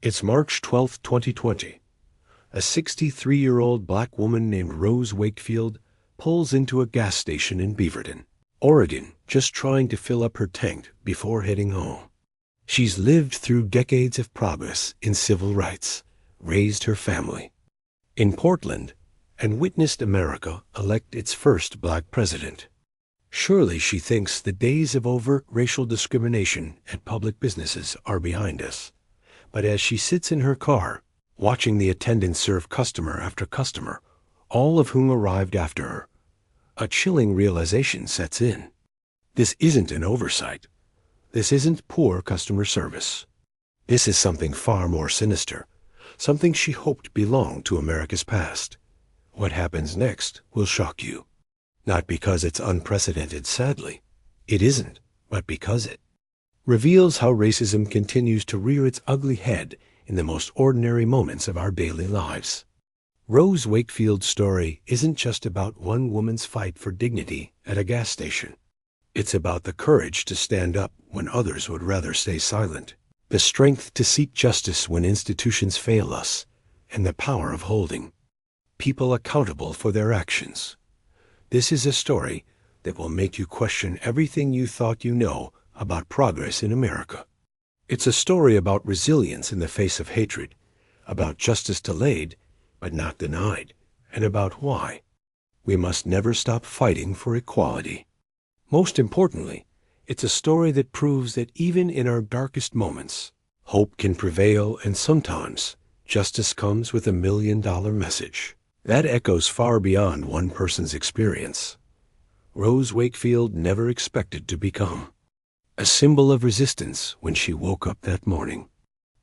It's March 12, 2020. A 63-year-old black woman named Rose Wakefield pulls into a gas station in Beaverton, Oregon, just trying to fill up her tank before heading home. She's lived through decades of progress in civil rights, raised her family in Portland, and witnessed America elect its first black president. Surely she thinks the days of overt racial discrimination at public businesses are behind us. But as she sits in her car, watching the attendants serve customer after customer, all of whom arrived after her, a chilling realization sets in. This isn't an oversight. This isn't poor customer service. This is something far more sinister, something she hoped belonged to America's past. What happens next will shock you. Not because it's unprecedented, sadly. It isn't, but because it reveals how racism continues to rear its ugly head in the most ordinary moments of our daily lives. Rose Wakefield's story isn't just about one woman's fight for dignity at a gas station. It's about the courage to stand up when others would rather stay silent, the strength to seek justice when institutions fail us, and the power of holding people accountable for their actions. This is a story that will make you question everything you thought you know about progress in America. It's a story about resilience in the face of hatred, about justice delayed but not denied, and about why we must never stop fighting for equality. Most importantly, it's a story that proves that even in our darkest moments, hope can prevail, and sometimes justice comes with $1 million message that echoes far beyond one person's experience. Rose Wakefield never expected to become a symbol of resistance when she woke up that morning.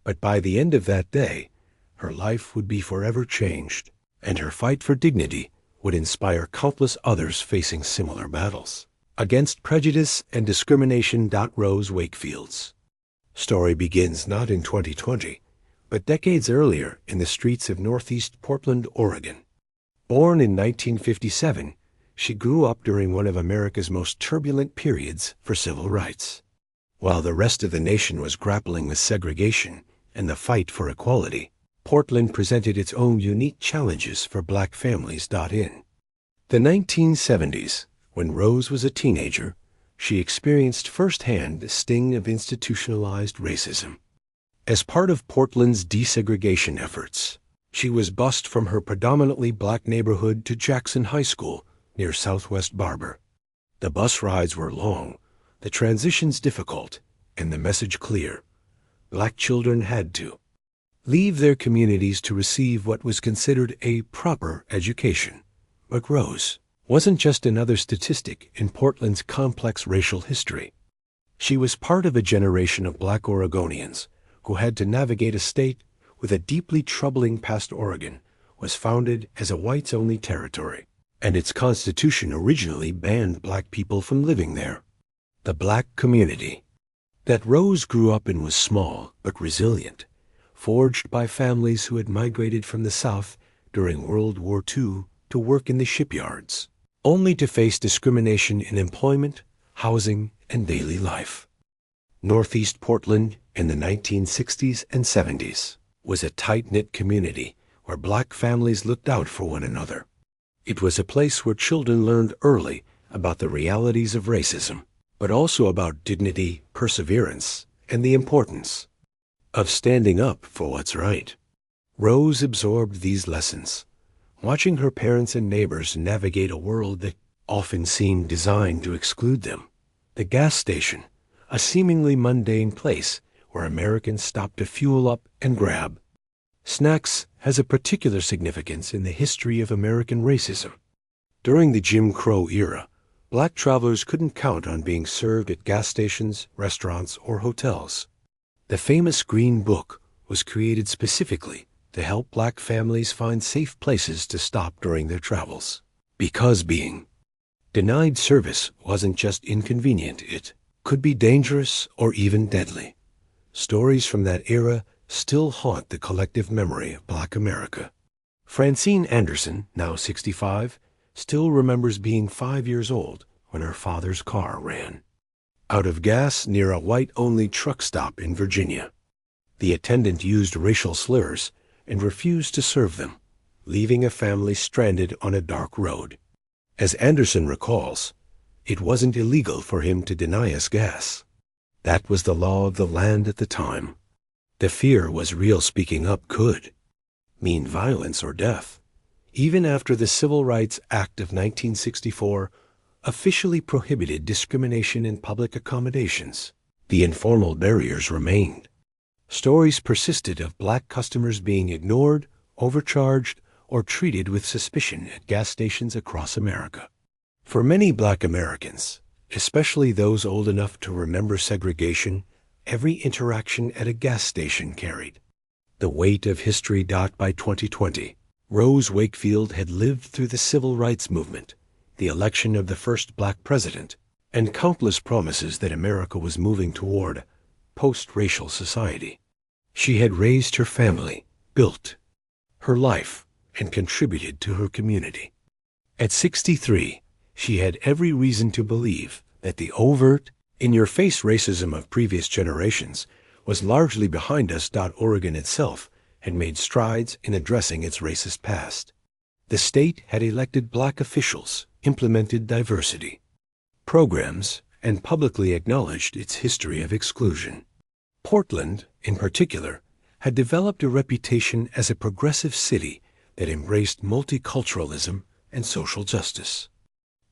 But by the end of that day, her life would be forever changed, and her fight for dignity would inspire countless others facing similar battles against prejudice and discrimination. Rose Wakefield's story begins not in 2020, but decades earlier in the streets of Northeast Portland, Oregon. Born in 1957, she grew up during one of America's most turbulent periods for civil rights. While the rest of the nation was grappling with segregation and the fight for equality, Portland presented its own unique challenges for black families. In the 1970s, when Rose was a teenager, she experienced firsthand the sting of institutionalized racism. As part of Portland's desegregation efforts, she was bused from her predominantly black neighborhood to Jackson High School near Southwest Barber. The bus rides were long, the transitions difficult, and the message clear. Black children had to leave their communities to receive what was considered a proper education. But Rose wasn't just another statistic in Portland's complex racial history. She was part of a generation of black Oregonians who had to navigate a state with a deeply troubling past. Oregon was founded as a whites-only territory, and its constitution originally banned black people from living there. The black community that Rose grew up in was small but resilient, forged by families who had migrated from the South during World War II to work in the shipyards, only to face discrimination in employment, housing, and daily life. Northeast Portland in the 1960s and 70s was a tight-knit community where black families looked out for one another. It was a place where children learned early about the realities of racism, but also about dignity, perseverance, and the importance of standing up for what's right. Rose absorbed these lessons, watching her parents and neighbors navigate a world that often seemed designed to exclude them. The gas station, a seemingly mundane place where Americans stopped to fuel up and grab snacks, has a particular significance in the history of American racism. During the Jim Crow era, black travelers couldn't count on being served at gas stations, restaurants, or hotels. The famous Green Book was created specifically to help black families find safe places to stop during their travels. Because being denied service wasn't just inconvenient, it could be dangerous or even deadly. Stories from that era still haunt the collective memory of black America. Francine Anderson, now 65, still remembers being 5 years old when her father's car ran out of gas near a white-only truck stop in Virginia. The attendant used racial slurs and refused to serve them, leaving a family stranded on a dark road. As Anderson recalls, it wasn't illegal for him to deny us gas. That was the law of the land at the time. The fear was real. Speaking up could mean violence or death. Even after the Civil Rights Act of 1964 officially prohibited discrimination in public accommodations, the informal barriers remained. Stories persisted of black customers being ignored, overcharged, or treated with suspicion at gas stations across America. For many black Americans, especially those old enough to remember segregation, every interaction at a gas station carried the weight of history. By 2020, Rose Wakefield had lived through the civil rights movement, the election of the first black president, and countless promises that America was moving toward post-racial society. She had raised her family, built her life, and contributed to her community. At 63, she had every reason to believe that the overt, in-your-face racism of previous generations was largely behind us. Oregon itself had made strides in addressing its racist past. The state had elected black officials, implemented diversity programs, and publicly acknowledged its history of exclusion. Portland, in particular, had developed a reputation as a progressive city that embraced multiculturalism and social justice.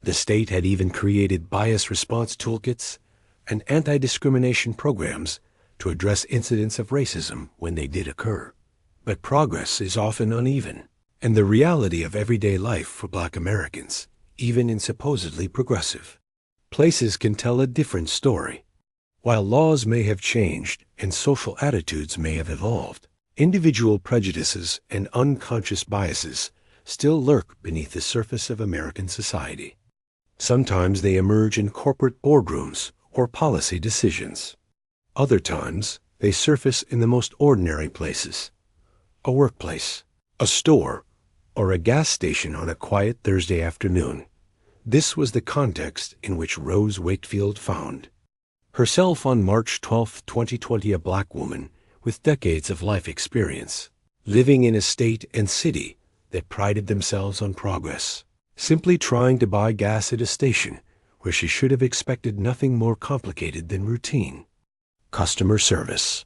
The state had even created bias response toolkits and anti-discrimination programs to address incidents of racism when they did occur. But progress is often uneven, and the reality of everyday life for black Americans, even in supposedly progressive places, can tell a different story. While laws may have changed and social attitudes may have evolved, individual prejudices and unconscious biases still lurk beneath the surface of American society. Sometimes they emerge in corporate boardrooms or policy decisions. Other times, they surface in the most ordinary places: a workplace, a store, or a gas station on a quiet Thursday afternoon. This was the context in which Rose Wakefield found herself on March 12, 2020, a black woman with decades of life experience, living in a state and city that prided themselves on progress, simply trying to buy gas at a station where she should have expected nothing more complicated than routine customer service.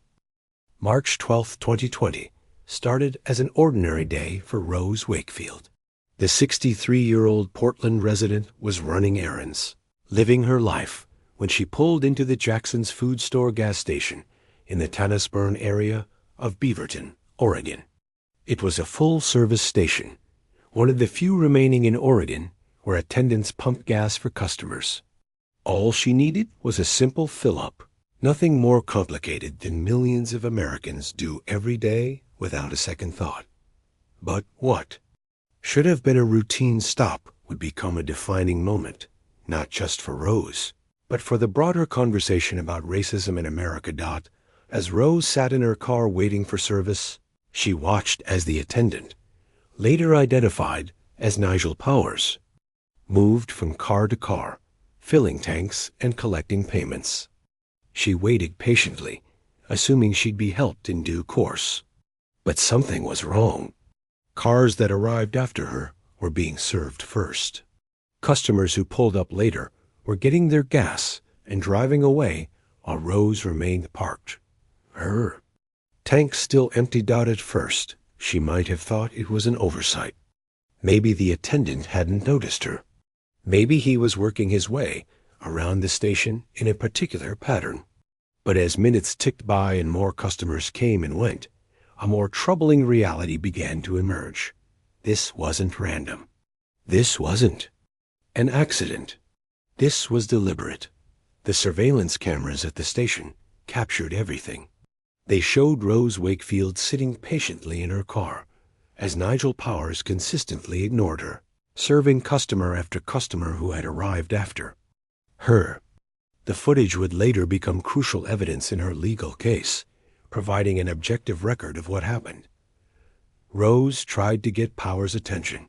March 12, 2020, started as an ordinary day for Rose Wakefield. The 63-year-old Portland resident was running errands, living her life, when she pulled into the Jackson's Food Store gas station in the Tanasburn area of Beaverton, Oregon. It was a full-service station, one of the few remaining in Oregon where attendants pumped gas for customers. All she needed was a simple fill-up, nothing more complicated than millions of Americans do every day without a second thought. But what should have been a routine stop would become a defining moment, not just for Rose, but for the broader conversation about racism in America. As Rose sat in her car waiting for service, she watched as the attendant, later identified as Nigel Powers, moved from car to car, filling tanks and collecting payments. She waited patiently, assuming she'd be helped in due course. But something was wrong. Cars that arrived after her were being served first. Customers who pulled up later were getting their gas and driving away while Rose remained parked. Her tank still emptied. At first, she might have thought it was an oversight. Maybe the attendant hadn't noticed her. Maybe he was working his way around the station in a particular pattern. But as minutes ticked by and more customers came and went, a more troubling reality began to emerge. This wasn't random. This wasn't an accident. This was deliberate. The surveillance cameras at the station captured everything. They showed Rose Wakefield sitting patiently in her car as Nigel Powers consistently ignored her, serving customer after customer who had arrived after her. The footage would later become crucial evidence in her legal case, providing an objective record of what happened. Rose tried to get Powers' attention.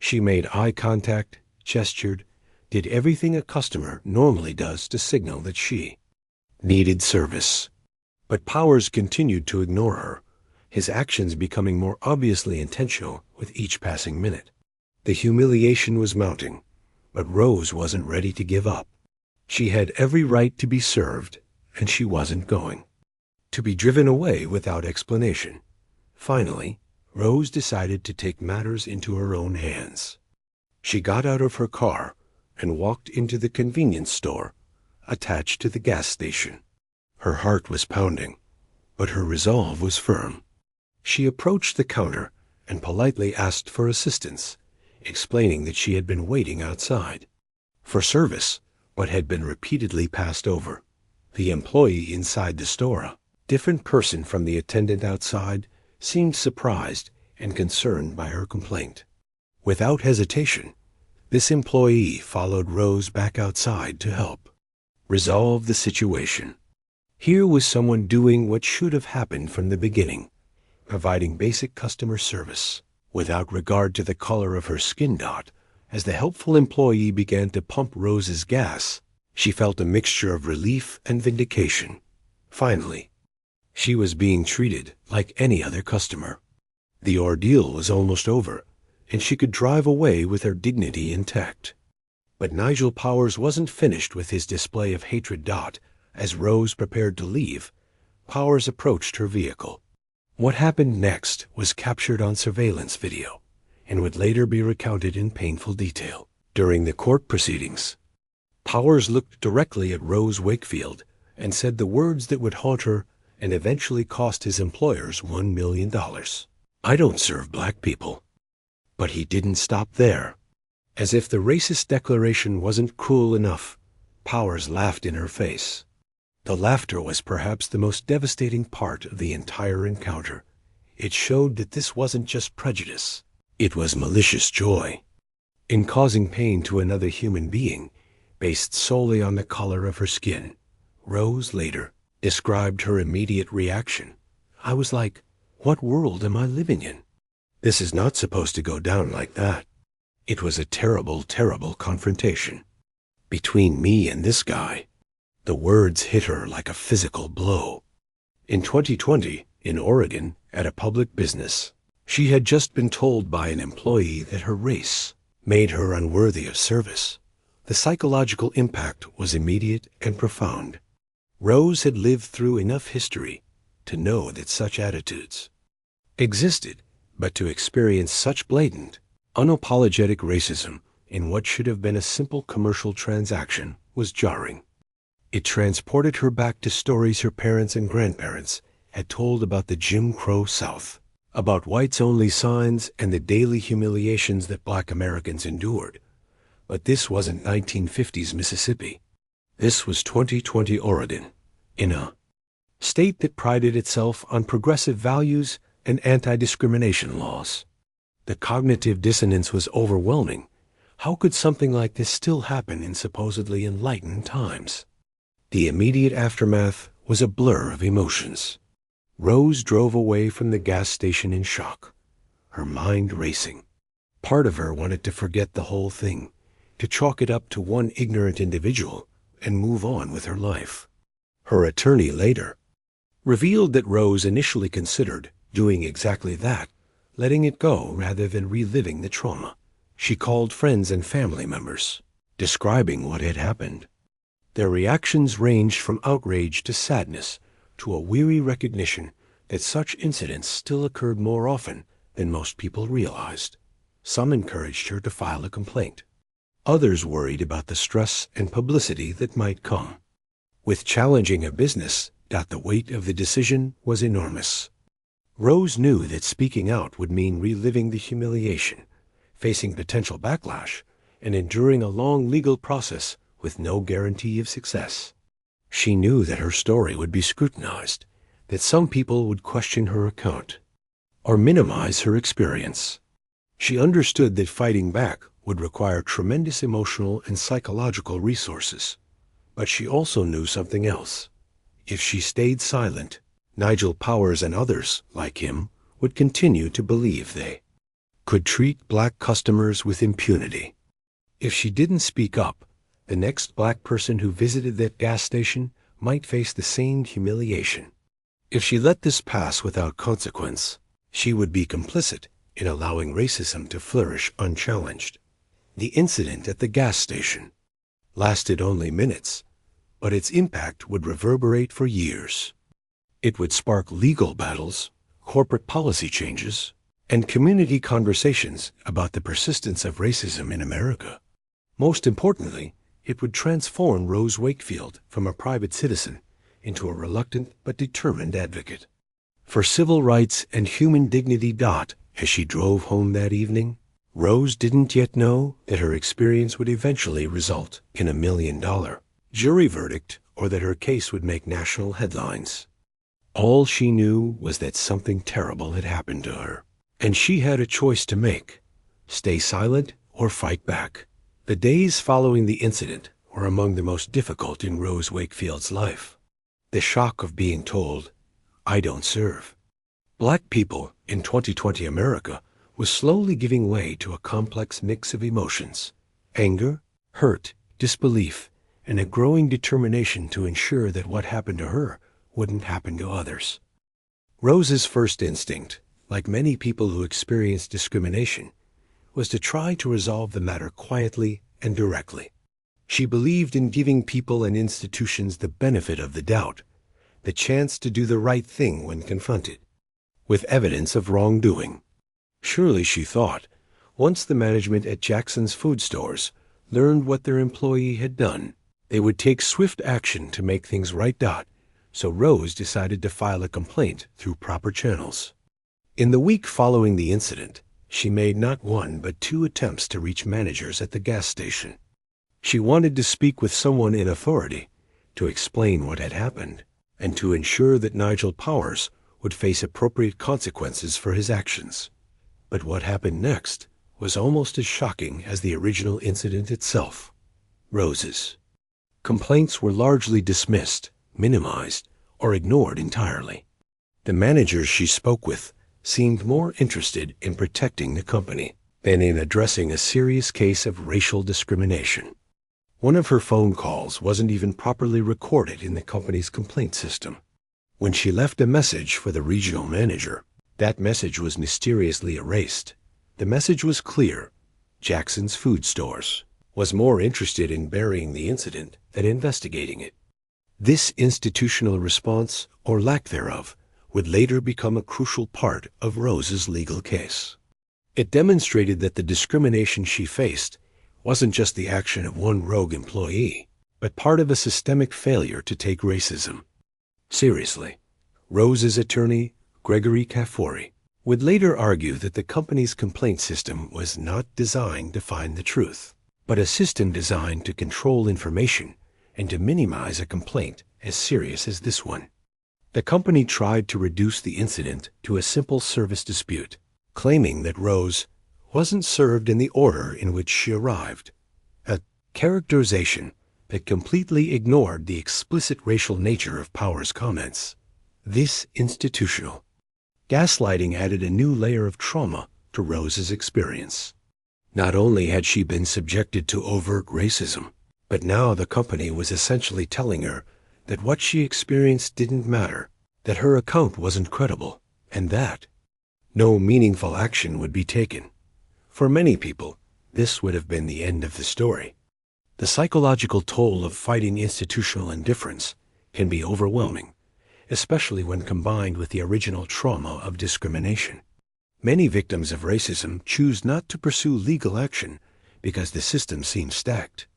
She made eye contact, gestured, did everything a customer normally does to signal that she needed service. But Powers continued to ignore her, his actions becoming more obviously intentional with each passing minute. The humiliation was mounting, but Rose wasn't ready to give up. She had every right to be served, and she wasn't going to be driven away without explanation. Finally, Rose decided to take matters into her own hands. She got out of her car and walked into the convenience store attached to the gas station. Her heart was pounding, but her resolve was firm. She approached the counter and politely asked for assistance, explaining that she had been waiting outside for service, but had been repeatedly passed over. The employee inside the store, a different person from the attendant outside, seemed surprised and concerned by her complaint. Without hesitation, this employee followed Rose back outside to help resolve the situation. Here was someone doing what should have happened from the beginning, providing basic customer service without regard to the color of her skin dot. As the helpful employee began to pump Rose's gas, she felt a mixture of relief and vindication. Finally, she was being treated like any other customer. The ordeal was almost over, and she could drive away with her dignity intact. But Nigel Powers wasn't finished with his display of hatred. As Rose prepared to leave, Powers approached her vehicle. What happened next was captured on surveillance video and would later be recounted in painful detail. During the court proceedings, Powers looked directly at Rose Wakefield and said the words that would haunt her and eventually cost his employers $1 million. "I don't serve black people." But he didn't stop there. As if the racist declaration wasn't cruel enough, Powers laughed in her face. The laughter was perhaps the most devastating part of the entire encounter. It showed that this wasn't just prejudice. It was malicious joy in causing pain to another human being based solely on the color of her skin. Rose later described her immediate reaction. "I was like, what world am I living in? This is not supposed to go down like that." It was a terrible, terrible confrontation between me and this guy. The words hit her like a physical blow. In 2020, in Oregon, at a public business, she had just been told by an employee that her race made her unworthy of service. The psychological impact was immediate and profound. Rose had lived through enough history to know that such attitudes existed, but to experience such blatant, unapologetic racism in what should have been a simple commercial transaction was jarring. It transported her back to stories her parents and grandparents had told about the Jim Crow South, about whites-only signs and the daily humiliations that black Americans endured. But this wasn't 1950s Mississippi. This was 2020 Oregon, in a state that prided itself on progressive values and anti-discrimination laws. The cognitive dissonance was overwhelming. How could something like this still happen in supposedly enlightened times? The immediate aftermath was a blur of emotions. Rose drove away from the gas station in shock, her mind racing. Part of her wanted to forget the whole thing, to chalk it up to one ignorant individual and move on with her life. Her attorney later revealed that Rose initially considered doing exactly that, letting it go rather than reliving the trauma. She called friends and family members, describing what had happened. Their reactions ranged from outrage to sadness to a weary recognition that such incidents still occurred more often than most people realized. Some encouraged her to file a complaint. Others worried about the stress and publicity that might come with challenging a business. The weight of the decision was enormous. Rose knew that speaking out would mean reliving the humiliation, facing potential backlash, and enduring a long legal process with no guarantee of success. She knew that her story would be scrutinized, that some people would question her account or minimize her experience. She understood that fighting back would require tremendous emotional and psychological resources. But she also knew something else. If she stayed silent, Nigel Powers and others, like him, would continue to believe they could treat black customers with impunity. If she didn't speak up, the next black person who visited that gas station might face the same humiliation. If she let this pass without consequence, she would be complicit in allowing racism to flourish unchallenged. The incident at the gas station lasted only minutes, but its impact would reverberate for years. It would spark legal battles, corporate policy changes, and community conversations about the persistence of racism in America. Most importantly, it would transform Rose Wakefield from a private citizen into a reluctant but determined advocate for civil rights and human dignity. As she drove home that evening, Rose didn't yet know that her experience would eventually result in $1 million jury verdict or that her case would make national headlines. All she knew was that something terrible had happened to her, and she had a choice to make: stay silent or fight back. The days following the incident were among the most difficult in Rose Wakefield's life. The shock of being told, "I don't serve." Black people in 2020 America was slowly giving way to a complex mix of emotions: anger, hurt, disbelief, and a growing determination to ensure that what happened to her wouldn't happen to others. Rose's first instinct, like many people who experience discrimination, was to try to resolve the matter quietly and directly. She believed in giving people and institutions the benefit of the doubt, the chance to do the right thing when confronted with evidence of wrongdoing. Surely, she thought, once the management at Jackson's food stores learned what their employee had done, they would take swift action to make things right. So Rose decided to file a complaint through proper channels. In the week following the incident, she made not one but 2 attempts to reach managers at the gas station. She wanted to speak with someone in authority to explain what had happened and to ensure that Nigel Powers would face appropriate consequences for his actions. But what happened next was almost as shocking as the original incident itself. Rose's complaints were largely dismissed, minimized, or ignored entirely. The managers she spoke with seemed more interested in protecting the company than in addressing a serious case of racial discrimination. One of her phone calls wasn't even properly recorded in the company's complaint system. When she left a message for the regional manager, that message was mysteriously erased. The message was clear: Jackson's Food Stores was more interested in burying the incident than investigating it. This institutional response, or lack thereof, would later become a crucial part of Rose's legal case. It demonstrated that the discrimination she faced wasn't just the action of one rogue employee, but part of a systemic failure to take racism seriously. Rose's attorney, Gregory Kafoury, would later argue that the company's complaint system was not designed to find the truth, but a system designed to control information and to minimize a complaint as serious as this one. The company tried to reduce the incident to a simple service dispute, claiming that Rose wasn't served in the order in which she arrived, a characterization that completely ignored the explicit racial nature of Powers' comments. This institutional gaslighting added a new layer of trauma to Rose's experience. Not only had she been subjected to overt racism, but now the company was essentially telling her that what she experienced didn't matter, that her account wasn't credible, and that no meaningful action would be taken. For many people, this would have been the end of the story. The psychological toll of fighting institutional indifference can be overwhelming, especially when combined with the original trauma of discrimination. Many victims of racism choose not to pursue legal action because the system seems stacked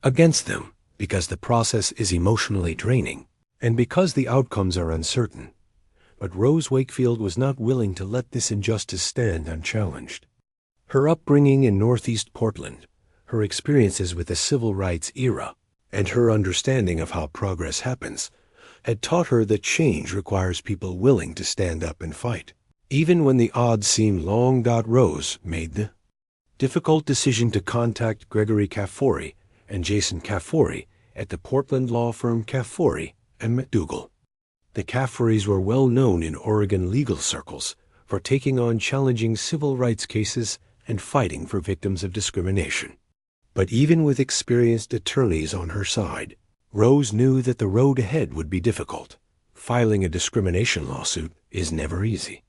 against them, because the process is emotionally draining, and because the outcomes are uncertain. But Rose Wakefield was not willing to let this injustice stand unchallenged. Her upbringing in Northeast Portland, her experiences with the civil rights era, and her understanding of how progress happens had taught her that change requires people willing to stand up and fight, even when the odds seemed long. Rose made the difficult decision to contact Gregory Kafoury and Jason Kafoury at the Portland law firm Kafoury and McDougall. The Kafourys were well known in Oregon legal circles for taking on challenging civil rights cases and fighting for victims of discrimination. But even with experienced attorneys on her side, Rose knew that the road ahead would be difficult. Filing a discrimination lawsuit is never easy.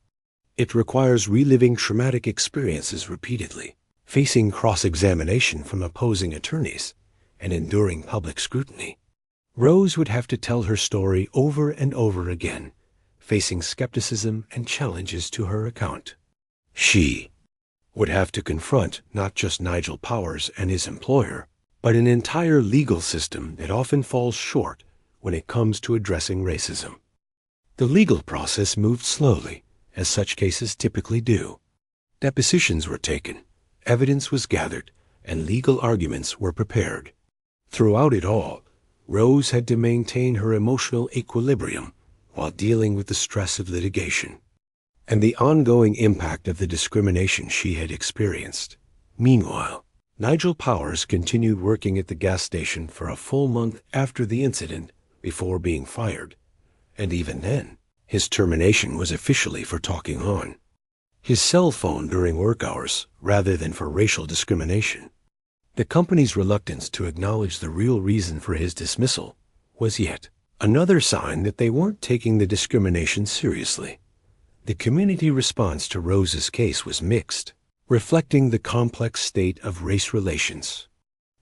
It requires reliving traumatic experiences repeatedly, facing cross-examination from opposing attorneys, and enduring public scrutiny. Rose would have to tell her story over and over again, facing skepticism and challenges to her account. She would have to confront not just Nigel Powers and his employer, but an entire legal system that often falls short when it comes to addressing racism. The legal process moved slowly, as such cases typically do. Depositions were taken, evidence was gathered, and legal arguments were prepared. Throughout it all, Rose had to maintain her emotional equilibrium while dealing with the stress of litigation and the ongoing impact of the discrimination she had experienced. Meanwhile, Nigel Powers continued working at the gas station for a full month after the incident before being fired, and even then, his termination was officially for talking on his cell phone during work hours rather than for racial discrimination. The company's reluctance to acknowledge the real reason for his dismissal was yet another sign that they weren't taking the discrimination seriously. The community response to Rose's case was mixed, reflecting the complex state of race relations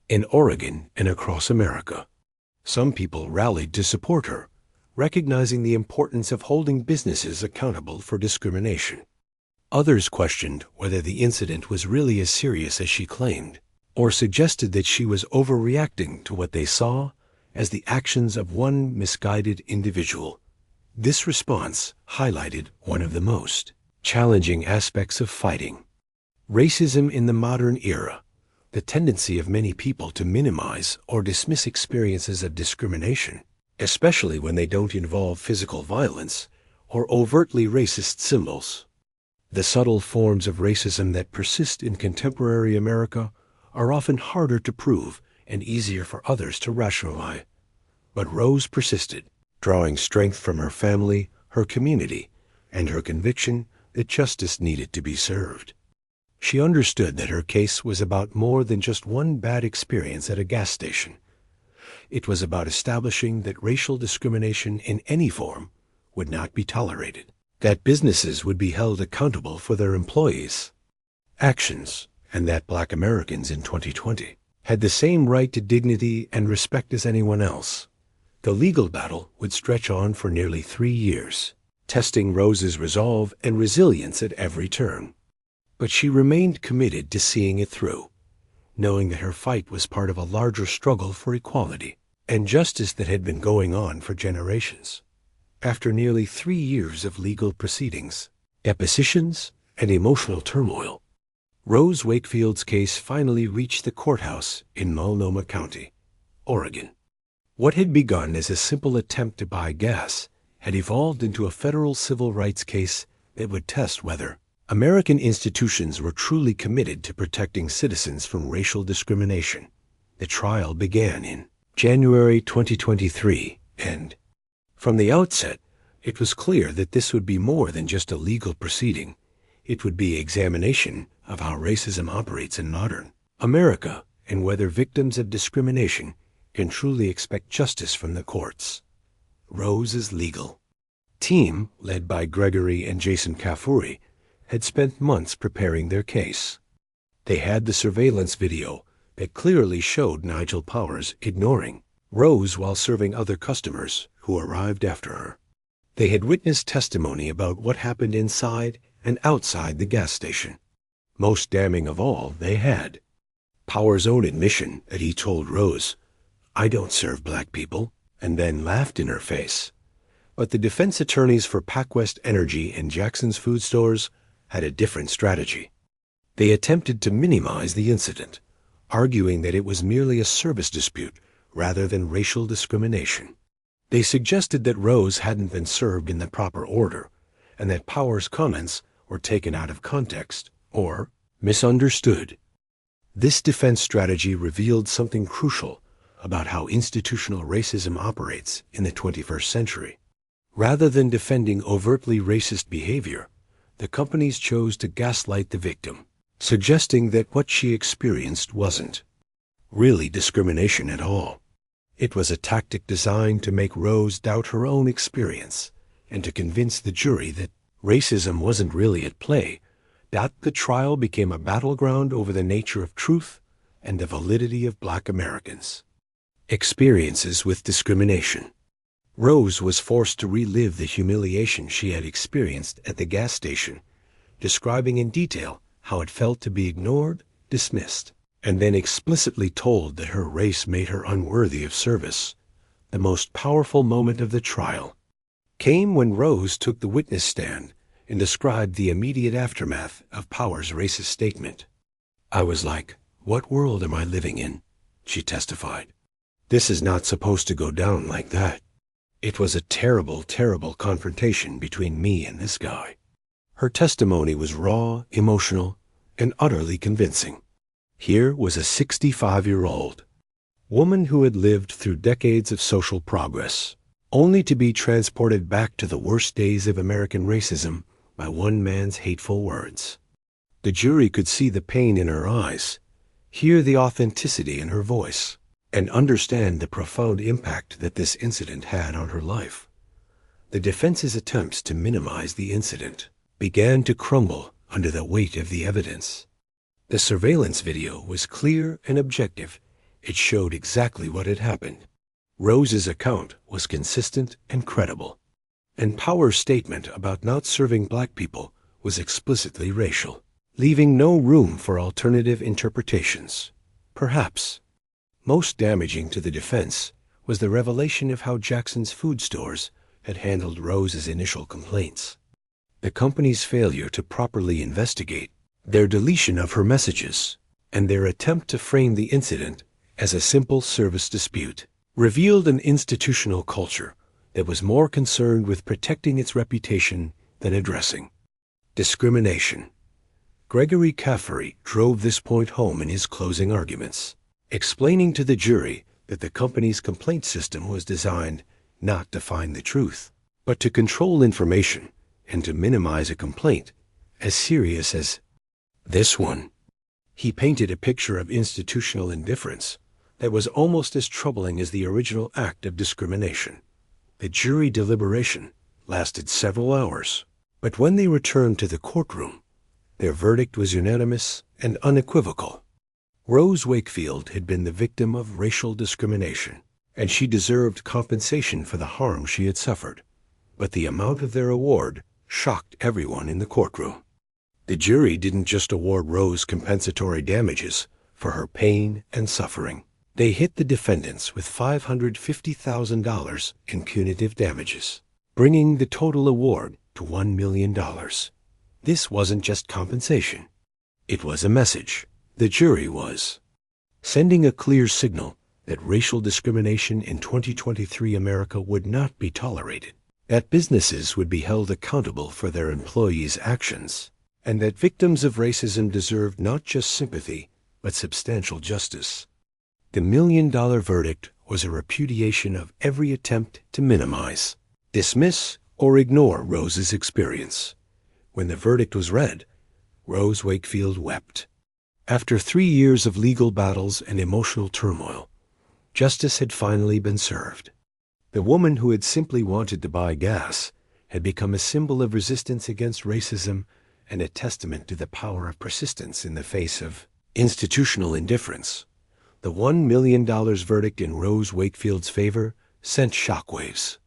in Oregon and across America. Some people rallied to support her, recognizing the importance of holding businesses accountable for discrimination. Others questioned whether the incident was really as serious as she claimed, or suggested that she was overreacting to what they saw as the actions of one misguided individual. This response highlighted one of the most challenging aspects of fighting racism in the modern era, the tendency of many people to minimize or dismiss experiences of discrimination, especially when they don't involve physical violence or overtly racist symbols. The subtle forms of racism that persist in contemporary America are often harder to prove and easier for others to rationalize. But Rose persisted, drawing strength from her family, her community, and her conviction that justice needed to be served. She understood that her case was about more than just one bad experience at a gas station. It was about establishing that racial discrimination in any form would not be tolerated, that businesses would be held accountable for their employees' actions, and that Black Americans in 2020 had the same right to dignity and respect as anyone else. The legal battle would stretch on for nearly 3 years, testing Rose's resolve and resilience at every turn. But she remained committed to seeing it through, knowing that her fight was part of a larger struggle for equality and justice that had been going on for generations. After nearly 3 years of legal proceedings, depositions, and emotional turmoil, Rose Wakefield's case finally reached the courthouse in Multnomah County, Oregon. What had begun as a simple attempt to buy gas had evolved into a federal civil rights case that would test whether American institutions were truly committed to protecting citizens from racial discrimination. The trial began in January 2023, and from the outset, it was clear that this would be more than just a legal proceeding. It would be an examination of how racism operates in modern America and whether victims of discrimination can truly expect justice from the courts. Rose's legal team, led by Gregory and Jason Kafuri, had spent months preparing their case. They had the surveillance video that clearly showed Nigel Powers ignoring Rose while serving other customers who arrived after her. They had witnessed testimony about what happened inside and outside the gas station. Most damning of all, they had Powers' own admission that he told Rose, "I don't serve black people," and then laughed in her face. But the defense attorneys for PacWest Energy and Jackson's Food Stores had a different strategy. They attempted to minimize the incident, arguing that it was merely a service dispute rather than racial discrimination. They suggested that Rose hadn't been served in the proper order, and that Powers' comments were taken out of context or misunderstood. This defense strategy revealed something crucial about how institutional racism operates in the 21st century. Rather than defending overtly racist behavior, the companies chose to gaslight the victim, suggesting that what she experienced wasn't really discrimination at all. It was a tactic designed to make Rose doubt her own experience and to convince the jury that racism wasn't really at play, that the trial became a battleground over the nature of truth and the validity of Black Americans. Experiences with discrimination. Rose was forced to relive the humiliation she had experienced at the gas station, describing in detail how it felt to be ignored, dismissed, and then explicitly told that her race made her unworthy of service. The most powerful moment of the trial came when Rose took the witness stand and described the immediate aftermath of Power's racist statement. "I was like, what world am I living in?" she testified. "This is not supposed to go down like that. It was a terrible, terrible confrontation between me and this guy." Her testimony was raw, emotional, and utterly convincing. Here was a 65-year-old woman who had lived through decades of social progress, only to be transported back to the worst days of American racism by one man's hateful words. The jury could see the pain in her eyes, hear the authenticity in her voice, and understand the profound impact that this incident had on her life. The defense's attempts to minimize the incident began to crumble under the weight of the evidence. The surveillance video was clear and objective. It showed exactly what had happened. Rose's account was consistent and credible, and Power's statement about not serving Black people was explicitly racial, leaving no room for alternative interpretations. Perhaps most damaging to the defense was the revelation of how Jackson's food stores had handled Rose's initial complaints. The company's failure to properly investigate, their deletion of her messages, and their attempt to frame the incident as a simple service dispute revealed an institutional culture that was more concerned with protecting its reputation than addressing discrimination. Gregory Caffery drove this point home in his closing arguments, explaining to the jury that the company's complaint system was designed not to find the truth, but to control information and to minimize a complaint as serious as this one. He painted a picture of institutional indifference that was almost as troubling as the original act of discrimination. The jury deliberation lasted several hours, but when they returned to the courtroom, their verdict was unanimous and unequivocal. Rose Wakefield had been the victim of racial discrimination, and she deserved compensation for the harm she had suffered. But the amount of their award shocked everyone in the courtroom. The jury didn't just award Rose compensatory damages for her pain and suffering. They hit the defendants with $550,000 in punitive damages, bringing the total award to $1 million. This wasn't just compensation. It was a message. The jury was sending a clear signal that racial discrimination in 2023 America would not be tolerated, that businesses would be held accountable for their employees' actions, and that victims of racism deserved not just sympathy, but substantial justice. The $1 million verdict was a repudiation of every attempt to minimize, dismiss, or ignore Rose's experience. When the verdict was read, Rose Wakefield wept. After 3 years of legal battles and emotional turmoil, justice had finally been served. The woman who had simply wanted to buy gas had become a symbol of resistance against racism and a testament to the power of persistence in the face of institutional indifference. The $1 million verdict in Rose Wakefield's favor sent shockwaves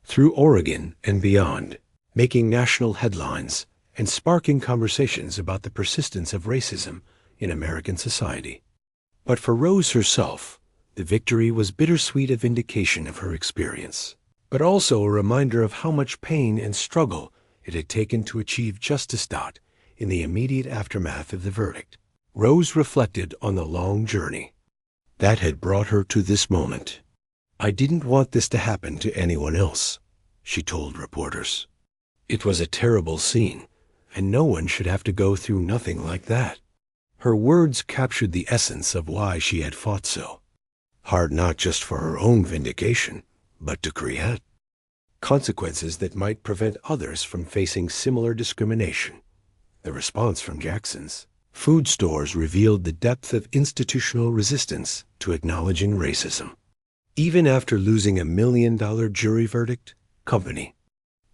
through Oregon and beyond, making national headlines and sparking conversations about the persistence of racism in American society. But for Rose herself, the victory was bittersweet, a vindication of her experience, but also a reminder of how much pain and struggle it had taken to achieve justice. In the immediate aftermath of the verdict, Rose reflected on the long journey that had brought her to this moment. "I didn't want this to happen to anyone else," she told reporters. "It was a terrible scene, and no one should have to go through nothing like that." Her words captured the essence of why she had fought so hard, not just for her own vindication, but to create consequences that might prevent others from facing similar discrimination. The response from Jackson's food stores revealed the depth of institutional resistance to acknowledging racism. Even after losing $1 million jury verdict, company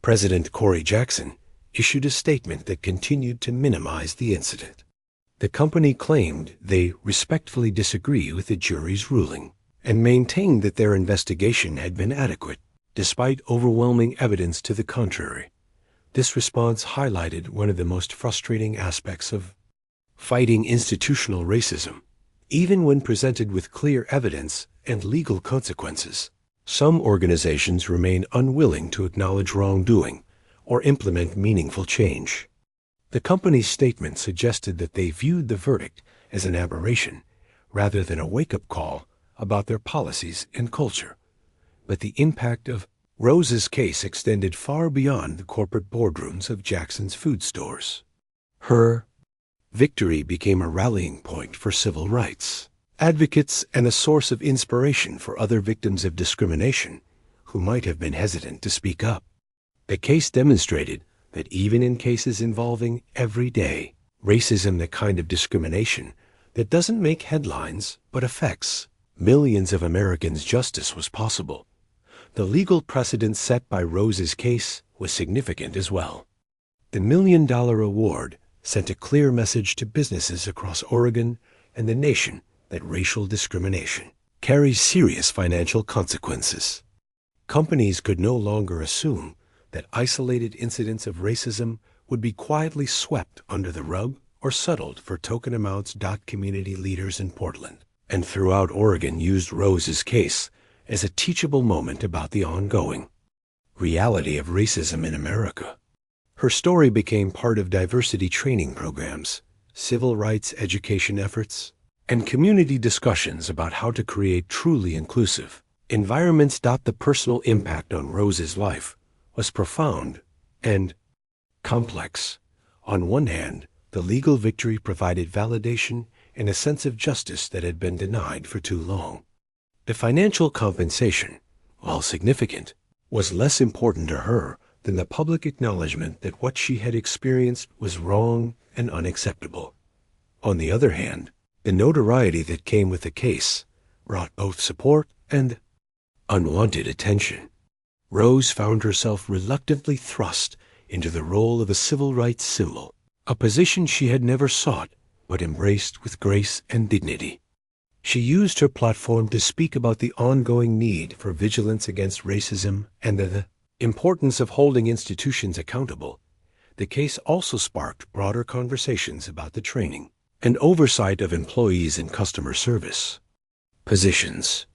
President Corey Jackson issued a statement that continued to minimize the incident. The company claimed they respectfully disagree with the jury's ruling and maintained that their investigation had been adequate, despite overwhelming evidence to the contrary. This response highlighted one of the most frustrating aspects of fighting institutional racism. Even when presented with clear evidence and legal consequences, some organizations remain unwilling to acknowledge wrongdoing or implement meaningful change. The company's statement suggested that they viewed the verdict as an aberration rather than a wake-up call about their policies and culture. But the impact of Rose's case extended far beyond the corporate boardrooms of Jackson's food stores. Her victory became a rallying point for civil rights advocates and a source of inspiration for other victims of discrimination who might have been hesitant to speak up. The case demonstrated that even in cases involving everyday racism, the kind of discrimination that doesn't make headlines but affects millions of Americans, justice was possible. The legal precedent set by Rose's case was significant as well. The $1 million award sent a clear message to businesses across Oregon and the nation that racial discrimination carries serious financial consequences. Companies could no longer assume that isolated incidents of racism would be quietly swept under the rug or settled for token amounts. Community leaders in Portland and throughout Oregon used Rose's case as a teachable moment about the ongoing reality of racism in America. Her story became part of diversity training programs, civil rights education efforts, and community discussions about how to create truly inclusive environments. The personal impact on Rose's life was profound and complex. On one hand, the legal victory provided validation and a sense of justice that had been denied for too long. The financial compensation, while significant, was less important to her than the public acknowledgement that what she had experienced was wrong and unacceptable. On the other hand, the notoriety that came with the case brought both support and unwanted attention. Rose found herself reluctantly thrust into the role of a civil rights symbol, a position she had never sought but embraced with grace and dignity. She used her platform to speak about the ongoing need for vigilance against racism and the importance of holding institutions accountable. The case also sparked broader conversations about the training and oversight of employees in customer service positions.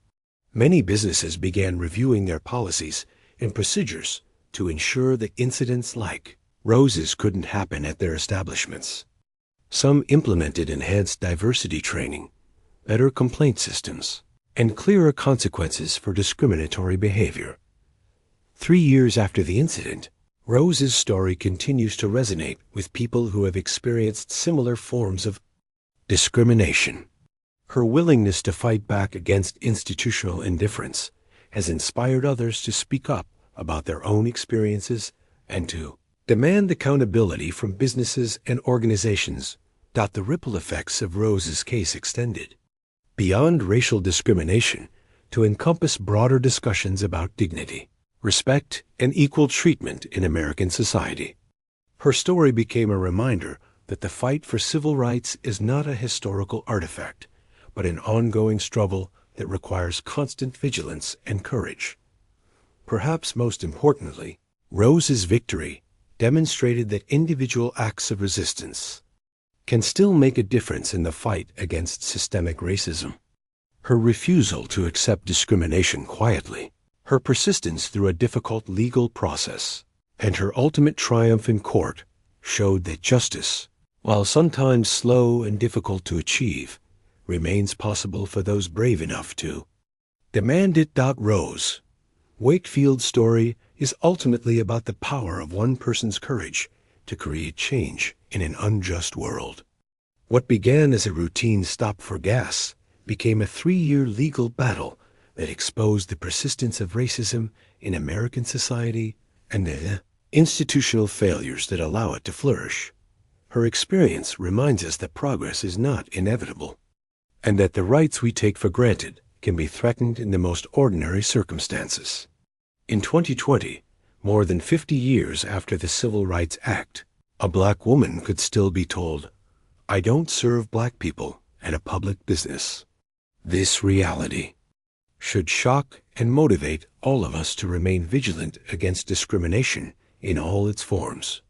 Many businesses began reviewing their policies and procedures to ensure that incidents like Rose's couldn't happen at their establishments. Some implemented enhanced diversity training, better complaint systems, and clearer consequences for discriminatory behavior. 3 years after the incident, Rose's story continues to resonate with people who have experienced similar forms of discrimination. Her willingness to fight back against institutional indifference has inspired others to speak up about their own experiences and to demand accountability from businesses and organizations. The ripple effects of Rose's case extended beyond racial discrimination to encompass broader discussions about dignity, respect, and equal treatment in American society. Her story became a reminder that the fight for civil rights is not a historical artifact, but an ongoing struggle that requires constant vigilance and courage. Perhaps most importantly, Rose's victory demonstrated that individual acts of resistance can still make a difference in the fight against systemic racism. Her refusal to accept discrimination quietly, her persistence through a difficult legal process, and her ultimate triumph in court showed that justice, while sometimes slow and difficult to achieve, remains possible for those brave enough to demand it. Rose Wakefield's story is ultimately about the power of one person's courage to create change in an unjust world. What began as a routine stop for gas became a 3-year legal battle that exposed the persistence of racism in American society and the institutional failures that allow it to flourish. Her experience reminds us that progress is not inevitable, and that the rights we take for granted can be threatened in the most ordinary circumstances. In 2020, more than 50 years after the Civil Rights Act, a black woman could still be told, "I don't serve black people at a public business." This reality should shock and motivate all of us to remain vigilant against discrimination in all its forms.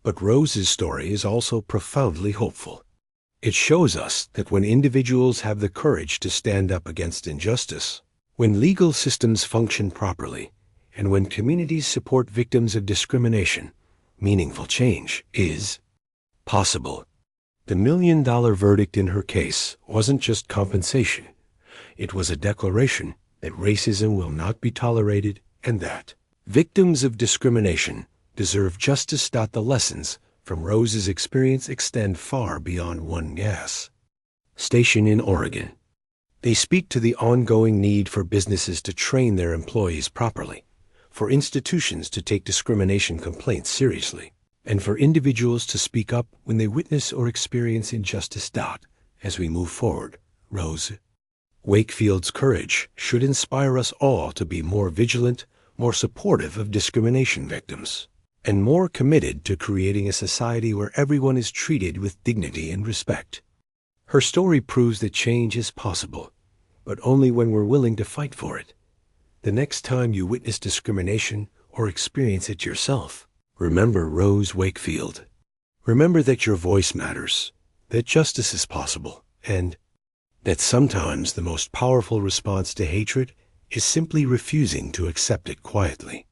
But Rose's story is also profoundly hopeful. It shows us that when individuals have the courage to stand up against injustice, when legal systems function properly, and when communities support victims of discrimination, meaningful change is possible. The $1 million verdict in her case wasn't just compensation. It was a declaration that racism will not be tolerated and that victims of discrimination deserve justice. The lessons from Rose's experience extend far beyond one gas station in Oregon. They speak to the ongoing need for businesses to train their employees properly, for institutions to take discrimination complaints seriously, and for individuals to speak up when they witness or experience injustice. As we move forward, Rose Wakefield's courage should inspire us all to be more vigilant, more supportive of discrimination victims, and more committed to creating a society where everyone is treated with dignity and respect. Her story proves that change is possible, but only when we're willing to fight for it. The next time you witness discrimination or experience it yourself, remember Rose Wakefield. Remember that your voice matters, that justice is possible, and that sometimes the most powerful response to hatred is simply refusing to accept it quietly.